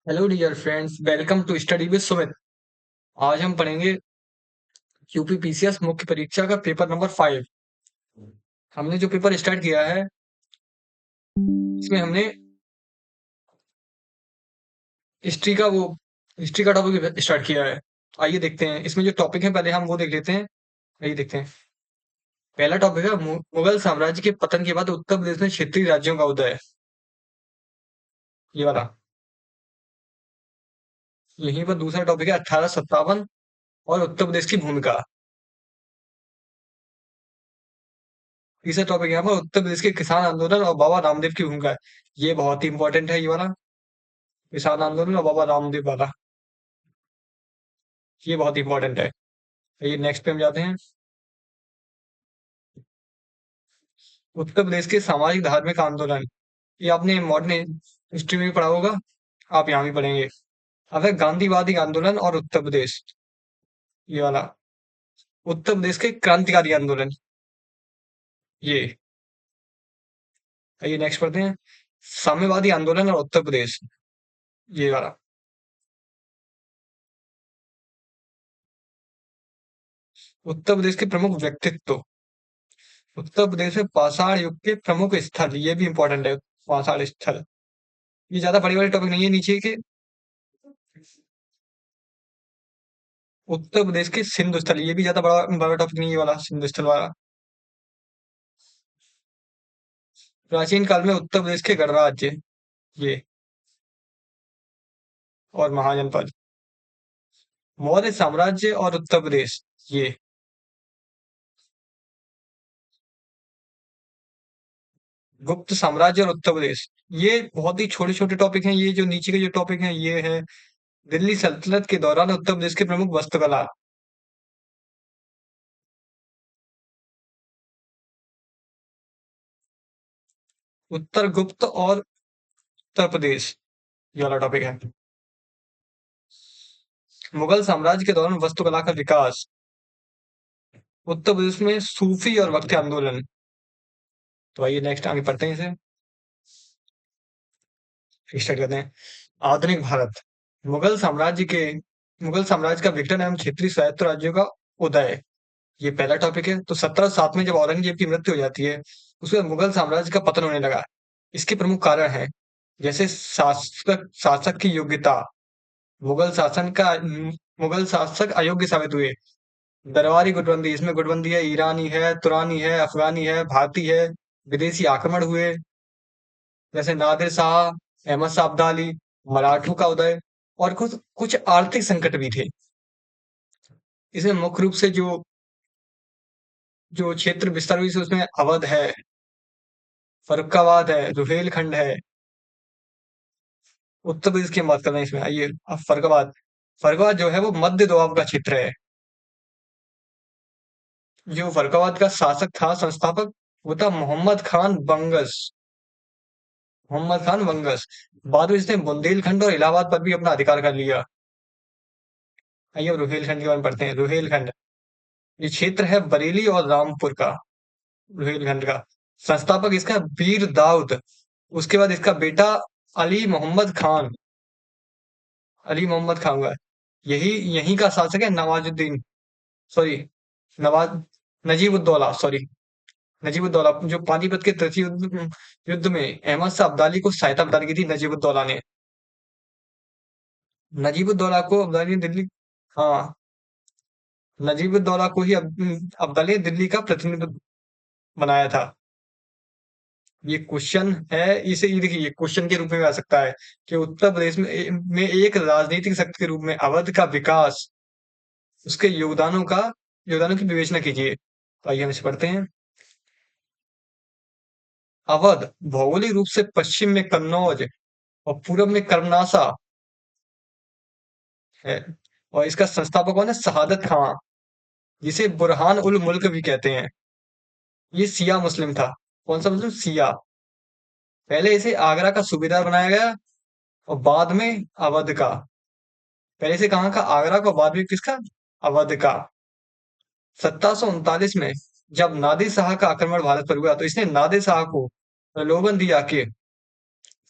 Hello dear friends, welcome to study with Sumit. आज हम पढ़ेंगे यूपीपीसीएस मुख्य परीक्षा का पेपर नंबर 5। हमने जो पेपर स्टार्ट किया है इसमें हमने हिस्ट्री का वो हिस्ट्री का टॉपिक स्टार्ट किया है। आइए देखते हैं इसमें जो टॉपिक है, पहले हम वो देख लेते हैं। आइए देखते हैं। पहला टॉपिक है मुगल साम्राज्य के पतन के बाद उत्तर प्रदेश में क्षेत्रीय राज्यों का उदय। ये वाला। यहीं पर दूसरा टॉपिक है 1857 और उत्तर प्रदेश की भूमिका। तीसरा टॉपिक यहाँ पर उत्तर प्रदेश के किसान आंदोलन और बाबा रामदेव की भूमिका है। ये बहुत ही इंपॉर्टेंट है, ये वाला किसान आंदोलन और बाबा रामदेव वाला। ये बहुत इंपॉर्टेंट है। ये नेक्स्ट पे हम जाते हैं। उत्तर प्रदेश के सामाजिक धार्मिक आंदोलन। ये आपने मॉडर्न हिस्ट्री में भी पढ़ा होगा, आप यहाँ भी पढ़ेंगे। अब है गांधीवादी आंदोलन और उत्तर प्रदेश। ये वाला। उत्तर प्रदेश के क्रांतिकारी आंदोलन। ये। ये नेक्स्ट पढ़ते हैं। साम्यवादी आंदोलन और उत्तर प्रदेश। ये वाला। उत्तर प्रदेश के प्रमुख व्यक्तित्व। उत्तर प्रदेश में पाषाण युग के प्रमुख स्थल, ये भी इंपॉर्टेंट है। पाषाण स्थल। ये ज्यादा बड़ी वाली टॉपिक नहीं है नीचे के। उत्तर प्रदेश के सिंधु स्थल, ये भी ज्यादा बड़ा बड़ा टॉपिक नहीं है, ये वाला सिंधु स्थल वाला। प्राचीन काल में उत्तर प्रदेश के गणराज्य। ये। और महाजनपद। मौर्य साम्राज्य और उत्तर प्रदेश। ये। गुप्त साम्राज्य और उत्तर प्रदेश। ये बहुत ही छोटे छोटे टॉपिक हैं। ये जो नीचे के जो टॉपिक हैं ये है दिल्ली सल्तनत के दौरान उत्तर प्रदेश के प्रमुख वास्तुकला। उत्तर गुप्त और उत्तर प्रदेश। ये वाला टॉपिक है। मुगल साम्राज्य के दौरान वास्तुकला का विकास। उत्तर प्रदेश में सूफी और भक्ति आंदोलन। तो आइए नेक्स्ट आगे पढ़ते हैं इसे। स्टार्ट करते हैं। आधुनिक भारत। मुगल साम्राज्य के मुगल साम्राज्य का विघटन एवं क्षेत्रीय स्वायत्त राज्यों का उदय। ये पहला टॉपिक है। तो 1707 में जब औरंगजेब की मृत्यु हो जाती है उसके बाद मुगल साम्राज्य का पतन होने लगा। इसके प्रमुख कारण है जैसे शासक शासक की योग्यता। मुगल शासन का मुगल शासक अयोग्य साबित हुए। दरबारी गुटबंदी, इसमें गुटबंदी है, ईरानी है, तुरानी है, अफगानी है, भारतीय है। विदेशी आक्रमण हुए जैसे नादिर शाह, अहमद शाह अब्दाली, मराठों का उदय और कुछ कुछ आर्थिक संकट भी थे। इसमें मुख्य रूप से जो जो क्षेत्र विस्तार हुई उसमें अवध है, फर्रुखाबाद है, रुहेलखंड है। उत्तर प्रदेश की हम बात कर रहे हैं इसमें। आइए अब फर्रुखाबाद। फर्रुखाबाद जो है वो मध्य दोआब का क्षेत्र है। जो फर्रुखाबाद का शासक था, संस्थापक, वो था मोहम्मद खान बंगस। बाद में इसने बुंदेलखंड और इलाहाबाद पर भी अपना अधिकार कर लिया। आइए अब रुहेलखंड के बारे में पढ़ते हैं। रुहेलखंड ये क्षेत्र है बरेली और रामपुर का। रुहेलखंड का संस्थापक इसका बीर दाऊद। उसके बाद इसका बेटा अली मोहम्मद खान। अली मोहम्मद खान हुआ है। यही यहीं का शासक है नवाजुद्दीन, सॉरी, नवाज नजीबुद्दौला, सॉरी, नजीबुद्दौला जो पानीपत के तृतीय युद्ध में अहमद शाह अब्दाली को सहायता प्रदान की थी नजीबुद्दौला ने। नजीबुद्दौला को अब्दाली ने दिल्ली, हाँ, नजीबुद्दौला को ही अब्दाली ने दिल्ली का प्रतिनिधि बनाया था। ये क्वेश्चन है, इसे ये देखिए, ये क्वेश्चन के रूप में आ सकता है कि उत्तर प्रदेश में एक राजनीतिक शक्ति के रूप में अवध का विकास, उसके योगदानों की विवेचना कीजिए। तो आइए हम इसे पढ़ते हैं। अवध भौगोलिक रूप से पश्चिम में कन्नौज और पूर्व में कर्मनासा है। और इसका संस्थापक कौन है? शहादत खां, जिसे बुरहान उल मुल्क भी कहते हैं। ये सिया मुस्लिम था। कौन सा मुस्लिम? सिया। पहले इसे आगरा का सूबेदार बनाया गया और बाद में अवध का। पहले से कहाँ का? आगरा का, बाद में किसका? अवध का। 1739 में जब नादिर शाह का आक्रमण भारत पर हुआ तो इसने नादिर शाह को प्रलोभन दिया कि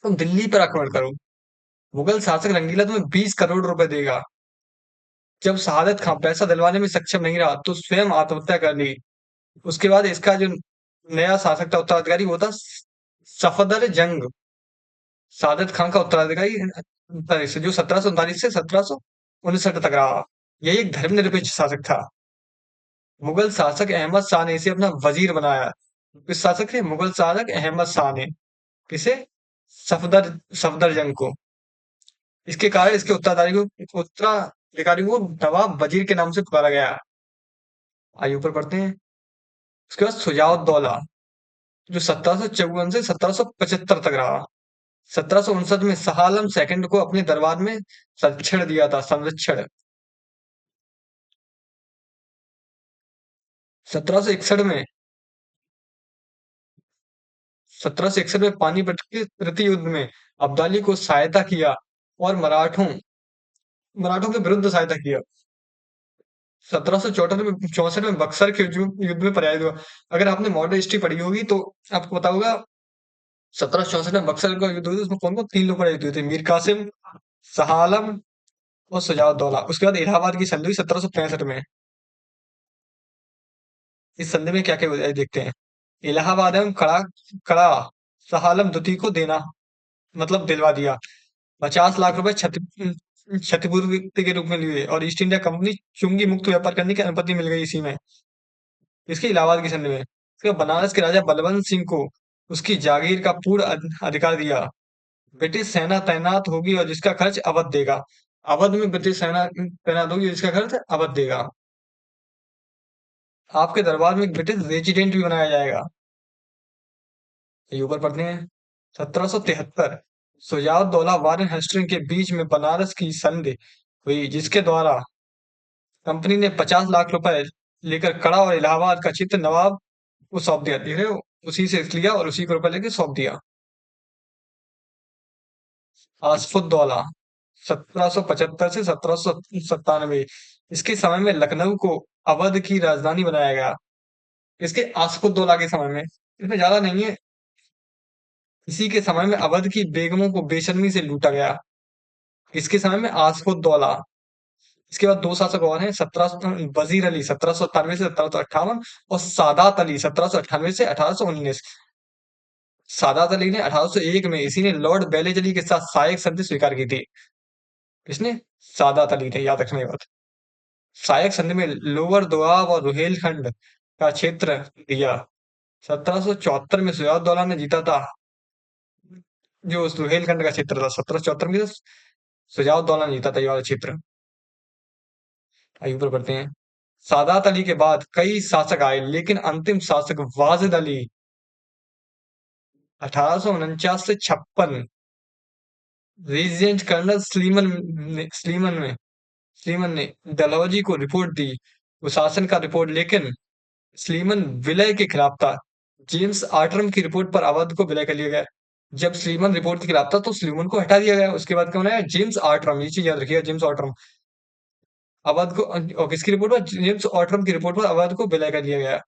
तुम दिल्ली पर आक्रमण करो। मुगल शासक रंगीला तुम्हें 20 करोड़ रुपए देगा। जब शहादत खां पैसा दिलवाने में सक्षम नहीं रहा तो स्वयं आत्महत्या कर ली। उसके बाद इसका जो नया शासक था उत्तराधिकारी वो था सफदर जंग। शहादत खान का उत्तराधिकारी जो 1739 से 1759 तक रहा। यही एक धर्मनिरपेक्ष शासक था। मुगल शासक अहमद शाह ने इसे अपना वजीर बनाया। किस शासक ने? मुगल शासक अहमद शाह ने। किसे? सफदर सफदर जंग को। इसके कारण इसके उत्तराधिकारी को नवाब वजीर के नाम से पुकारा गया। आइए ऊपर पढ़ते हैं। उसके बाद सुजाउद्दौला, जो 1754 से 1775 तक रहा। 1759 में शाह आलम सेकंड को अपने दरबार में संरक्षण दिया था। संरक्षण। 1761 में 1761 में पानीपत के तृतीय युद्ध में अब्दाली को सहायता किया और मराठों के विरुद्ध सहायता किया। 1764 में बक्सर के युद्ध में पराजित हुआ। अगर आपने मॉडर्न हिस्ट्री पढ़ी होगी तो आपको पता होगा 1764 में बक्सर का युद्ध हुआ था, उसमें कौन कौन 3 लोग पराजित हुए थे? मीर कासिम, शाह आलम और शुजाउद्दौला। उसके बाद इलाहाबाद की संधि हुई 1765 में। इस संधि में क्या क्या हुआ है देखते हैं। इलाहाबाद एवं कड़ा कड़ा शाह आलम द्वितीय को देना मतलब दिलवा दिया। 50 लाख रुपए क्षतिपूर्ति के रूप में लिए और ईस्ट इंडिया कंपनी चुंगी मुक्त व्यापार करने की अनुमति मिल गई इसी में। इसके इलाहाबाद की संधि में। इसके बाद बनारस के राजा बलवंत सिंह को उसकी जागीर का पूर्ण अधिकार दिया। ब्रिटिश सेना तैनात होगी और जिसका खर्च अवध देगा। अवध में ब्रिटिश सेना तैनात होगी जिसका खर्च अवध देगा। आपके दरबार में एक ब्रिटिश रेजिडेंट भी बनाया जाएगा। ये ऊपर पढ़ते हैं। 1773 शुजाउद्दौला वारेन हेस्टिंग के बीच में बनारस की संधि हुई जिसके द्वारा कंपनी ने 50 लाख रुपए लेकर कड़ा और इलाहाबाद का क्षेत्र नवाब को सौंप दिया। देख रहे हो? उसी से लिया और उसी को रुपए लेके सौंप दिया। आसफुद्दौला 1775 से 1797। इसके समय में लखनऊ को अवध की राजधानी बनाया गया। इसके आसफुद्दौला के समय में, इसमें ज्यादा नहीं है। इसी के समय में अवध की बेगमों को बेशर्मी से लूटा गया। इसके समय में आसफुद्दौला। इसके बाद 2 शासक और हैं। 17 वजीर अली 1797 से 1758 और सादात अली 1798 से 1819। सादात अली ने 1801 में इसी ने लॉर्ड बेलेजली के साथ सहायक संधि स्वीकार की थी। किसने? सादात अली ने। याद रखना ये बात। सहायक संधि में लोअर दोआब और रुहेलखंड का क्षेत्र दिया। 1774 में सिराजदौला ने जीता था जो उस रुहेलखंड का क्षेत्र था। 1774 में सिराजदौला ने जीता था ये वाला क्षेत्र। आइए ऊपर बढ़ते हैं। सादात अली के बाद कई शासक आए लेकिन अंतिम शासक वाजिद अली 1849 से 56। रेजिडेंट कर्नल स्लीमन ने डलहौजी को रिपोर्ट दी। वो शासन का रिपोर्ट लेकिन स्लीमन विलय के खिलाफ था। जेम्स आर्टरम की रिपोर्ट पर अवध को विलय कर लिया गया। जब स्लीमन रिपोर्ट के खिलाफ था तो स्लीमन को हटा दिया गया। उसके बाद कौन आया? जेम्स आर्टरम। ये चीज याद रखिएगा, जेम्स आर्टरम। अवध को और किसकी रिपोर्ट पर? जेम्स आर्टरम की रिपोर्ट पर अवध को विलय कर दिया गया।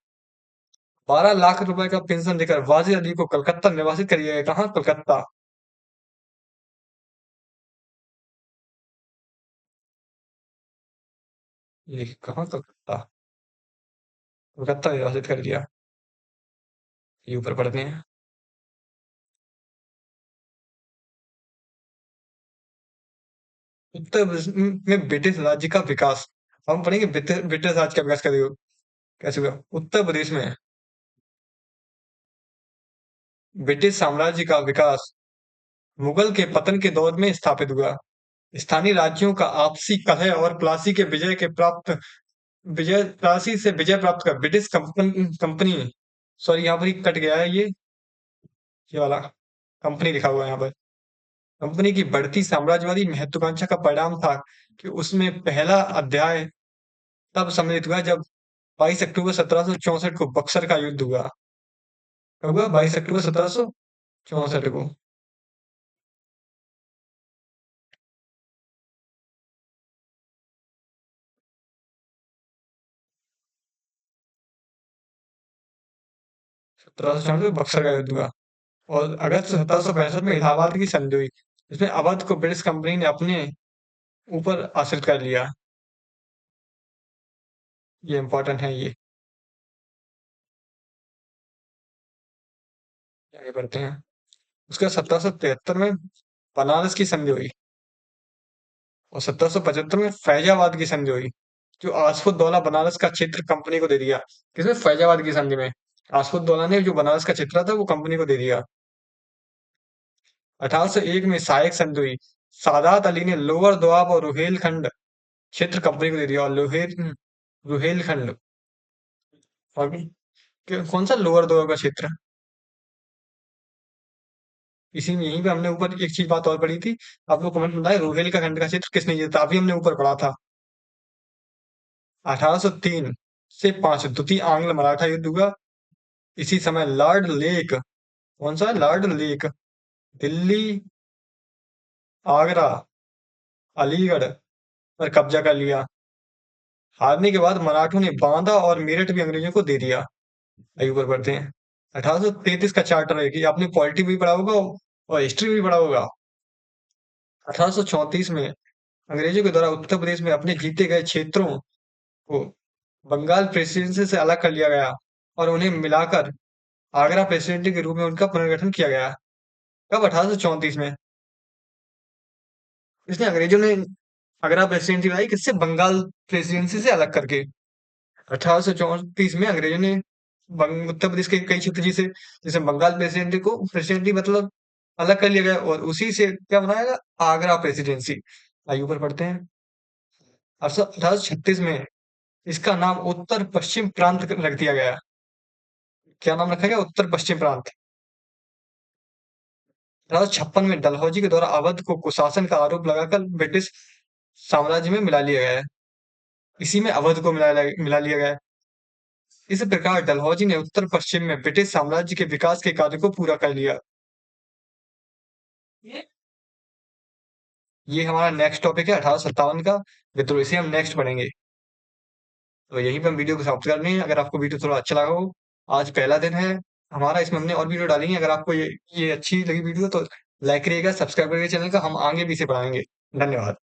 12 लाख रुपए का पेंशन देकर वाजिद अली को कलकत्ता निर्वासित कर दिया गया। कहाँ? कलकत्ता। ये कहाँ? कलकत्ता। कलकत्ता निर्वासित कर दिया। ये ऊपर पढ़ते हैं। उत्तर प्रदेश में ब्रिटिश राज्य का विकास। हम पढ़ेंगे ब्रिटिश ब्रिटिश राज्य का विकास कैसे हुआ। उत्तर प्रदेश में ब्रिटिश साम्राज्य का विकास मुगल के पतन के दौर में स्थापित हुआ। स्थानीय राज्यों का आपसी कलह और प्लासी से विजय प्राप्त कर ब्रिटिश कंपनी। सॉरी, यहाँ पर ही कट गया है ये वाला कंपनी लिखा हुआ है यहाँ पर। कंपनी की बढ़ती साम्राज्यवादी महत्वाकांक्षा का परिणाम था कि उसमें पहला अध्याय तब सम्मिलित हुआ जब 22 अक्टूबर 1764 को बक्सर का युद्ध हुआ। कब हुआ? 22 अक्टूबर 1764 को। 1794 में बक्सर का युद्ध हुआ और अगस्त 1765 में इलाहाबाद की संधि हुई। इसमें अवध को ब्रिटिश कंपनी ने अपने ऊपर आश्रित कर लिया। ये इंपॉर्टेंट है ये। आगे बढ़ते हैं। उसके 1773 में बनारस की संधि हुई और 1775 में फैजाबाद की संधि हुई। जो आसफुद्दौला बनारस का क्षेत्र कंपनी को दे दिया। किसमें? फैजाबाद की संधि में आसफुद्दौला ने जो बनारस का क्षेत्र था वो कंपनी को दे दिया। 1801 में सहायक संधि हुई। सादात अली ने लोअर दोआब और रुहेलखंड क्षेत्र कंपनी को दे दिया। और रुहेलखंड और कौन सा लोअर दोआब का क्षेत्र? इसी में यहीं पे हमने ऊपर एक चीज बात और पढ़ी थी। आप लोग कमेंट में बताएं रुहेल का खंड का क्षेत्र किसने जीता? अभी हमने ऊपर पढ़ा था। 1803 से 5 द्वितीय आंग्ल मराठा युद्ध हुआ। इसी समय लॉर्ड लेक, कौन सा है? लॉर्ड लेक दिल्ली, आगरा, अलीगढ़ पर कब्जा कर लिया। हारने के बाद मराठों ने बांदा और मेरठ भी अंग्रेजों को दे दिया। आइए ऊपर बढ़ते हैं। 1833 का चार्टर है कि आपने पॉलिटी भी पढ़ा होगा और हिस्ट्री भी पढ़ा होगा। 1834 में अंग्रेजों के द्वारा उत्तर प्रदेश में अपने जीते गए क्षेत्रों को बंगाल प्रेसिडेंसी से अलग कर लिया गया और उन्हें मिलाकर आगरा प्रेसिडेंसी के रूप में उनका पुनर्गठन किया गया। कब? 1834 में। इसने अंग्रेजों ने आगरा प्रेसिडेंसी बनाई किससे? बंगाल प्रेसिडेंसी से अलग करके। 1834 में अंग्रेजों ने उत्तर प्रदेश के कई क्षेत्र जिसे जैसे बंगाल प्रेसिडेंसी को प्रेसिडेंसी मतलब अलग कर लिया गया और उसी से क्या बनाया गया? आगरा प्रेसिडेंसी। आइए ऊपर पढ़ते हैं। 1836 में इसका नाम उत्तर पश्चिम प्रांत रख दिया गया। क्या नाम रखा गया? उत्तर पश्चिम प्रांत। 1856 में डलहौजी के द्वारा अवध को कुशासन का आरोप लगाकर ब्रिटिश साम्राज्य में मिला लिया गया है। इसी में अवध को मिला लिया गया है। इस प्रकार डलहौजी ने उत्तर पश्चिम में ब्रिटिश साम्राज्य के विकास के कार्य को पूरा कर लिया। ये हमारा नेक्स्ट टॉपिक है 1857 का विद्रोह। इसे हम नेक्स्ट पढ़ेंगे। तो यहीं पे हम वीडियो को समाप्त कर रहे हैं। अगर आपको वीडियो थोड़ा अच्छा लगा हो, आज पहला दिन है हमारा, इसमें हमने और वीडियो डाली है। अगर आपको ये अच्छी लगी वीडियो तो लाइक करिएगा, सब्सक्राइब करिएगा चैनल का। हम आगे भी इसे बढ़ाएंगे। धन्यवाद।